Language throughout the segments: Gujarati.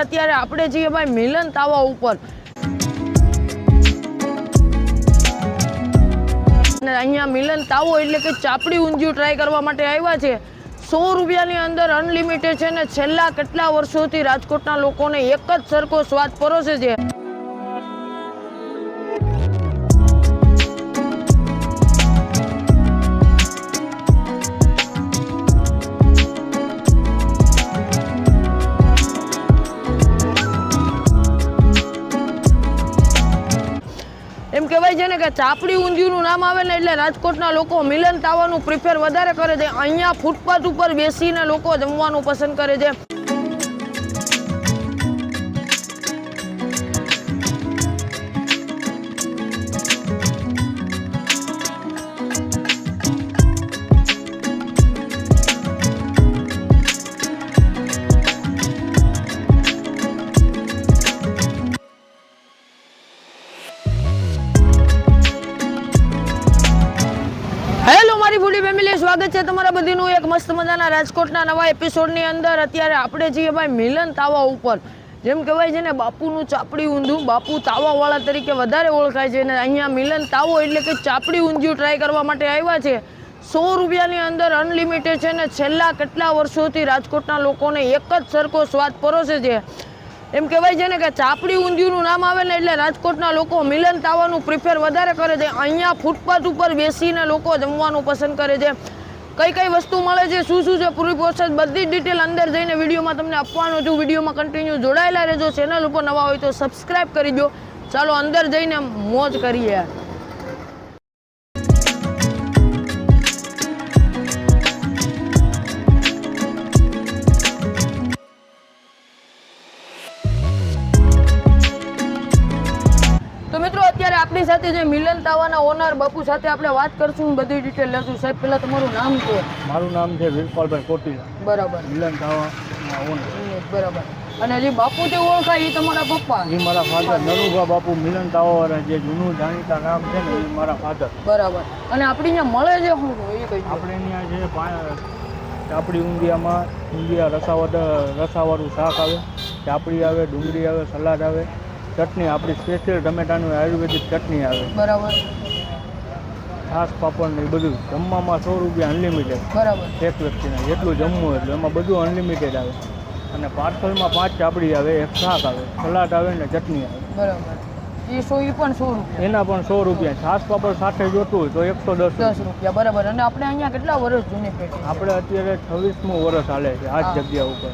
અત્યારે આપણે જઈએ ભાઈ મિલન તાવા ઉપર અને અહીંયા મિલન તાવો એટલે કે ચાપડી ઊંધિયું ટ્રાય કરવા માટે આવ્યા છે। 100 રૂપિયાની અંદર અનલિમિટેડ છે ને છેલ્લા કેટલા વર્ષોથી રાજકોટના લોકોને એક જ સરખો સ્વાદ પરોસે છે। એમ કહેવાય છે ને કે ચાપડી ઊંધિયુંનું નામ આવે ને એટલે રાજકોટના લોકો મિલન તાવાનું પ્રિફર વધારે કરે છે। અહીંયા ફૂટપાથ ઉપર બેસીને લોકો જમવાનું પસંદ કરે છે। હેલો મારી ફૂડી ફેમિલી, સ્વાગત છે તમારા બધીનું એક મસ્ત મજાના રાજકોટના નવા એપિસોડની અંદર। અત્યારે આપણે જઈએ ભાઈ મિલન તાવા ઉપર। જેમ કહેવાય છે ને બાપુનું ચાપડી ઊંધિયું, બાપુ તાવાવાળા તરીકે વધારે ઓળખાય છે અને અહીંયા મિલન તાવો એટલે કે ચાપડી ઊંધિયું ટ્રાય કરવા માટે આવ્યા છે। 100 રૂપિયાની અંદર અનલિમિટેડ છે ને છેલ્લા કેટલા વર્ષોથી રાજકોટના લોકોને એક જ સરખો સ્વાદ પરોસે છે। એમ કહેવાય છે ને કે ચાપડી ઊંધિયુંનું નામ આવે ને એટલે રાજકોટના લોકો મિલન તાવાનું પ્રિફર વધારે કરે છે। અહીંયા ફૂટપાથ ઉપર બેસીને લોકો જમવાનું પસંદ કરે છે। કઈ કઈ વસ્તુ મળે છે, શું શું છે, પૂરી પ્રોસેસ બધી ડિટેલ અંદર જઈને વિડીયોમાં તમને આપવાનો છું। વિડીયોમાં કન્ટિન્યુ જોડાયેલા રહેજો। ચેનલ ઉપર નવા હોય તો સબસ્ક્રાઈબ કરી દો। ચાલો અંદર જઈને મોજ કરીએ। તો મિત્રો અત્યારે આપણી સાથે જે મિલન તાવાના ઓનર બાપુ સાથે આપણે વાત કરશું, બધી ડિટેલ લેશું। સાહેબ પહેલા તમારું નામ છે? મારું નામ છે વીરપાલભાઈ કોટી। બરાબર, મિલન તાવાના ઓનર। બરાબર। અને જે બાપુ જે ઓળખાય એ તમારા પપ્પા? એ મારા ફાધર નરુભા બાપુ મિલન તાવા, જે જૂનું જાણીતા નામ છે ને એ મારા ફાધર। બરાબર। અને આપણે અહીંયા મળે છે શું એ કઈ? આપણે અહીંયા છે ચાપડી ઊંધિયામાં રસાવાળું શાક આવે, ચાપડી આવે, ડુંગળી આવે, સલાડ આવે, ચટણી આપણી સ્પેશિયલ ટમેટાનું આયુર્વેદિક ચટણી આવે, બરાબર, છાશ પાપડ ને એ બધું। જમવામાં 100 રૂપિયા અનલિમિટેડ, બરાબર, એક વ્યક્તિને જેટલું જમવું એટલું, એમાં બધું અનલિમિટેડ આવે। અને પાર્સલમાં 5 ચાપડી આવે, એક શાક આવે, સલાડ આવે ને ચટણી આવે, બરાબર। એ પણ 100 રૂપિયા? એના પણ 100 રૂપિયા। છાશ પાપડ સાથે જોતું હોય તો 110 રૂપિયા, બરાબર। અને આપણે અહીંયા કેટલા વર્ષ જૂની પેઢી? આપણે અત્યારે 26મું વર્ષ હાલે છે આ જ જગ્યા ઉપર।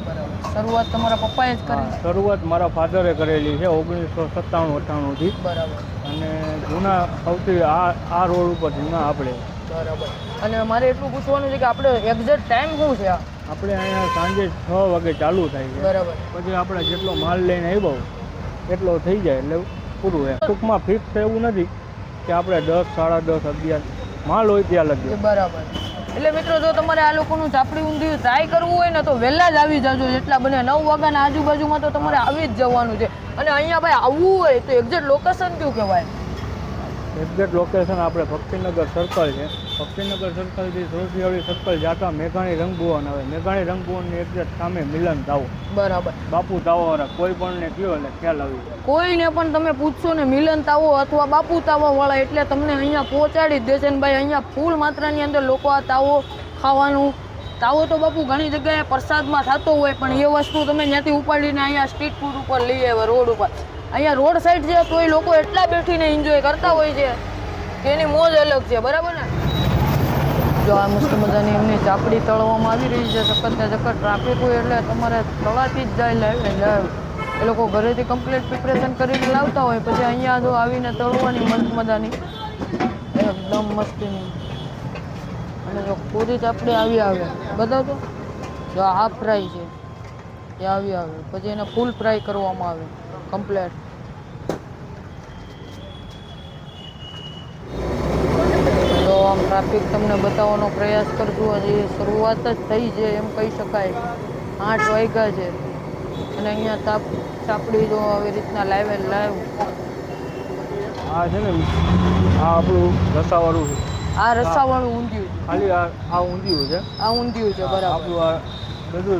શરૂઆત તમારા પપ્પાએ જ કરી? શરૂઆત મારા ફાધરે કરેલી છે 1997-98થી, બરાબર। અને જૂના સૌથી આ રોડ ઉપર જૂના આપણે। બરાબર। અને મારે એટલું પૂછવાનું છે કે આપણે એક્ઝેક્ટ ટાઈમ શું છે? આપણે અહીંયા સાંજે 6 વાગે ચાલુ થાય છે, બરાબર। પછી આપણે જેટલો માલ લઈને આવ્યો એટલો થઈ જાય એટલે પૂરું। એમ ટૂંકમાં ફિક્સ એવું નથી કે આપણે 10, 10:30, 11 માલ હોય ત્યાં લગી। બરાબર। એટલે મિત્રો જો તમારે આ લોકોનું ચાપડી ઊંધિયું ટ્રાય કરવું હોય ને તો વહેલા જ આવી જાજો, જેટલા બને 9 વાગ્યાના આજુબાજુમાં તો તમારે આવી જ જવાનું છે। અને અહીંયા ભાઈ આવવું હોય તો એક્ઝેક્ટ લોકેશન કયું કહેવાય? એક્ઝેક્ટ લોકેશન આપણે ભક્તિનગર સર્કલ છે। ભક્તિનગર સર્કલથી સોશિયાળી સર્કલ જાતા મેઘાણી રંગભુવન આવે, મેઘાણી રંગભુવનની એક્ઝેક્ટ સામે મિલન તાવો, બરાબર, બાપુ તાવાવાળા। કોઈ પણ ને કયો એટલે ખ્યાલ આવી જાય। કોઈને પણ તમે પૂછશો ને મિલન તાવો અથવા બાપુ તાવાવાળા એટલે તમને અહીંયા પહોંચાડી જ દેશે ને ભાઈ। અહીંયા ફૂલ માત્રાની અંદર લોકો આ તાવો ખાવાનું, તાવો તો બાપુ ઘણી જગ્યાએ પ્રસાદમાં થતો હોય પણ એ વસ્તુ તમે ત્યાંથી ઉપાડીને અહીંયા સ્ટ્રીટ ફૂડ ઉપર લઈ આવ્યા, રોડ ઉપર। અહીંયા રોડ સાઈડ છે તોય લોકો એટલા બેઠીને એન્જોય કરતા હોય છે કે એની મોજ અલગ છે, બરાબર ને? જો આ મસ્ત મજાની એમની ચાપડી તળવામાં આવી રહી છે, સખત ને સખત ટ્રાફિક હોય એટલે તમારે તળાતી જ જાય લાઈવ। એ લોકો ઘરેથી કમ્પ્લીટ પ્રિપરેશન કરીને લાવતા હોય, પછી અહીંયા જો આવીને તળવાની મસ્ત મજાની એકદમ મસ્તીની। અને જો પૂરી ચાપડી આવી આવે બધા, તો જો હાફ ફ્રાય છે એ આવી આવે, પછી એને ફૂલ ફ્રાય કરવામાં આવે કમ્પ્લેટ। તો આમ ટ્રાફિક તમને બતાવવાનો પ્રયાસ કરશું, હજી શરૂઆત જ થઈ છે એમ કહી શકાય। 8 વાગ્યા છે અને અહીંયા ચાપડી જો આવી રીતના લાઈવ આ છે ને આ આપણું રસાવાળું છે, આ રસાવાળું ઊંધિયું ખાલી આ ઊંધિયું છે, આ ઊંધિયું છે, બરાબર। આપણું આ બધું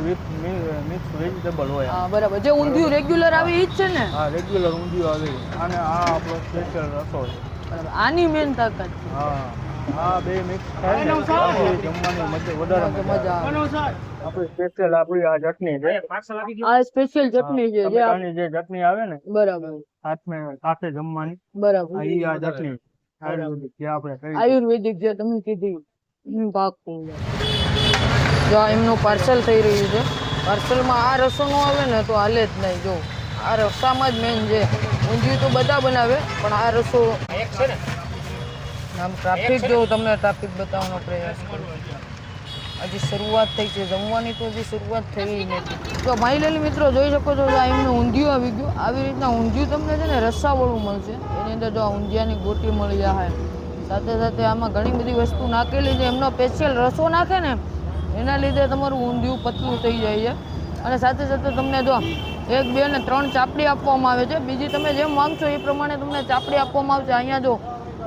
મિક્સ વેજીટેબલ હોય હા બરાબર, જે ઊંધિયું રેગ્યુલર આવે એ જ છે ને? હા રેગ્યુલર ઊંધિયું આવે અને આ આપણો સ્પેશિયલ રસો છે. બરાબર, આની મેન તાકાત છે. હા આ બે મિક્સ થાય ને પછી જમવાની વધારે મજા આવે. આપણી સ્પેશિયલ આપણી આ ચટણી છે. આ સ્પેશિયલ ચટણી છે જે ટમેટાની જે ચટણી આવે ને બરાબર સાથે જમવાની, બરાબર, આ ચટણી આયુર્વેદિક જે આપણે કરી આયુર્વેદિક જે તમે કીધી પાકું. જો આ એમનું પાર્સલ થઈ રહ્યું છે. પાર્સલમાં આ રસો નો આવે ને તો હાલે જ નહીં. જો આ રસામાં જ મેન છે. ઊંધિયું તો બધા બનાવે પણ આ રસો એક છે ને. આમ ટ્રાફિક જો તમને ટ્રાફિક બતાવવાનો પ્રયાસ કરું. હજી શરૂઆત થઈ છે, જમવાની તો હજી શરૂઆત થઈ નથી. તો માહિલેલી મિત્રો જોઈ શકો છો આ એમનું ઊંધિયું આવી ગયું. આવી રીતના ઊંધિયું તમને છે ને રસાવાળું મળશે. એની અંદર જો આ ઊંધિયાની ગોટી મળી જાય, સાથે સાથે આમાં ઘણી બધી વસ્તુ નાખેલી છે. એમનો સ્પેશિયલ રસો નાખે ને એના લીધે તમારું ઊંધિયું પતલું થઈ જાય છે. અને સાથે સાથે તમને જો 1, 2 અને 3 ચાપડી આપવામાં આવે છે. બીજી તમે જેમ માંગશો એ પ્રમાણે તમને ચાપડી આપવામાં આવશે. અહીંયા જો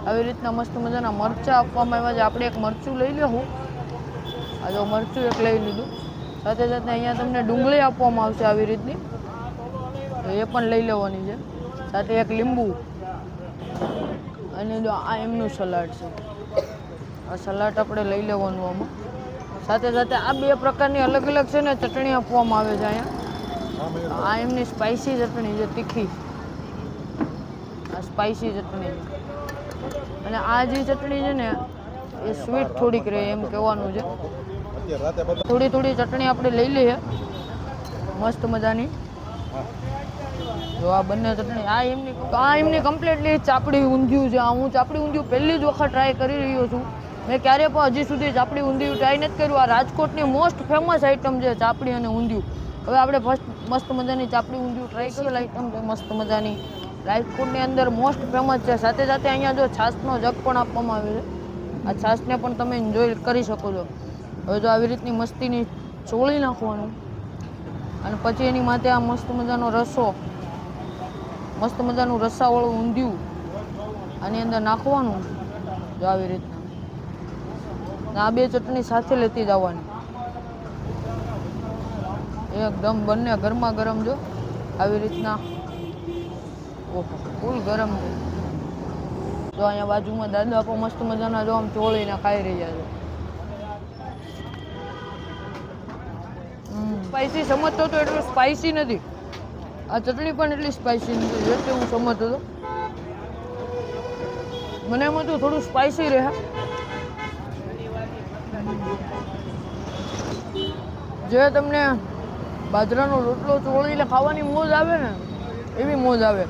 આવી રીતના મસ્ત મજાના મરચાં આપવામાં આવ્યા છે. આપણે એક મરચું લઈ લેવું. આ જો મરચું એક લઈ લીધું. સાથે સાથે અહીંયા તમને ડુંગળી આપવામાં આવશે આવી રીતની, એ પણ લઈ લેવાની છે. સાથે એક લીંબુ અને જો આ એમનું સલાડ છે. આ સલાડ આપણે લઈ લેવાનું આમાં. સાથે સાથે આ 2 પ્રકારની અલગ અલગ છે ને ચટણી આપવામાં આવે છે અહીંયા. આ એમની સ્પાઇસી ચટણી છે, તીખી. આ સ્પાઇસી ચટણી છે. અને આ જે ચટણી છે ને એ સ્વીટ થોડીક રહે એમ કહેવાનું છે. થોડી થોડી ચટણી આપણે લઈ લઈએ મસ્ત મજાની. જો આ બંને ચટણી આ એમની કમ્પ્લીટલી ચાપડી ઊંધિયું છે. હું ચાપડી ઊંધિયું પહેલી જ વખત ટ્રાય કરી રહ્યો છું. મેં ક્યારે પણ હજી સુધી ચાપડી ઊંધિયું ટ્રાય નથી કર્યું. આ રાજકોટની મોસ્ટ ફેમસ આઈટમ છે ચાપડી અને ઊંધિયું. હવે આપણે ફર્સ્ટ મસ્ત મજાની ચાપડી ઊંધિયું ટ્રાય કરેલ આઈટમ છે મસ્ત મજાની. રાજકોટની અંદર મોસ્ટ ફેમસ છે. સાથે સાથે અહીંયા જો છાશનો જગ પણ આપવામાં આવે છે. આ છાશને પણ તમે એન્જોય કરી શકો છો. હવે જો આવી રીતની મસ્તીની ચોળી નાખવાનું અને પછી એની માથે આ મસ્ત મજાનો રસો, મસ્ત મજાનું રસાવાળું ઊંધિયું આની અંદર નાખવાનું. જો આવી રીતના આ 2 ચટણી સાથે લેતી જવાની એકદમ. બંને ગરમા ગરમ જો આવી રીતના. ઓહો ફૂલ ગરમ છે. જો અહીંયા બાજુમાં દાદા પણ મસ્ત મજાના જો આમ ચોળીને ખાઈ રહ્યા છે. સ્પાઇસી સમજતો હતો એટલું સ્પાઇસી નથી. આ ચટણી પણ એટલી સ્પાઇસી નથી જેટલી હું સમજતો હતો. મને એમ હતું થોડું સ્પાઇસી રહે. જે તમને બાજરાનો રોટલો ચોળીને ખાવાની મોજ આવે ને એવી મોજ આવે.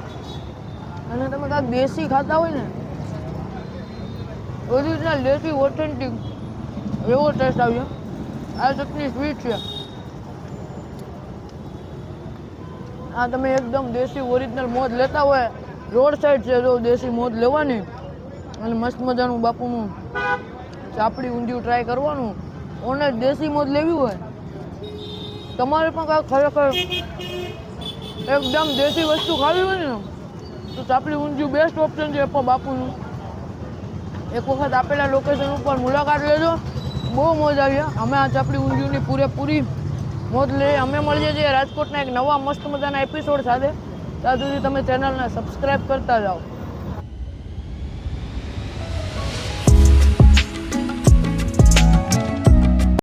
અને તમે કાંઈક દેશી ખાતા હોય ને ઓરિજિનલ દેશી ઓથેન્ટિક એવો ટેસ્ટ આવ્યો. આ ચટણી સ્વીટ છે. આ તમે એકદમ દેશી ઓરિજિનલ મોજ લેતા હોય, રોડ સાઈડ છે જો દેશી મોજ લેવાની અને મસ્ત મજાનું બાપુનું ચાપડી ઊંધિયું ટ્રાય કરવાનું. ઓને દેશી મોજ લેવી હોય તમારે પણ કાંઈક ખરેખર એકદમ દેશી વસ્તુ ખાવી હોય ને તો ચાપડી ઊંધિયું બેસ્ટ ઓપ્શન છે પણ બાપુનું. એક વખત આપેલા લોકેશન ઉપર મુલાકાત લેજો, બહુ મોજ આવી. અમે આ ચાપડી ઊંધિયુંની પૂરેપૂરી મોજ લઈએ. અમે મળીએ છીએ રાજકોટના એક નવા મસ્ત મજાના એપિસોડ સાથે. ત્યાં સુધી તમે ચેનલને સબસ્ક્રાઈબ કરતા જાઓ.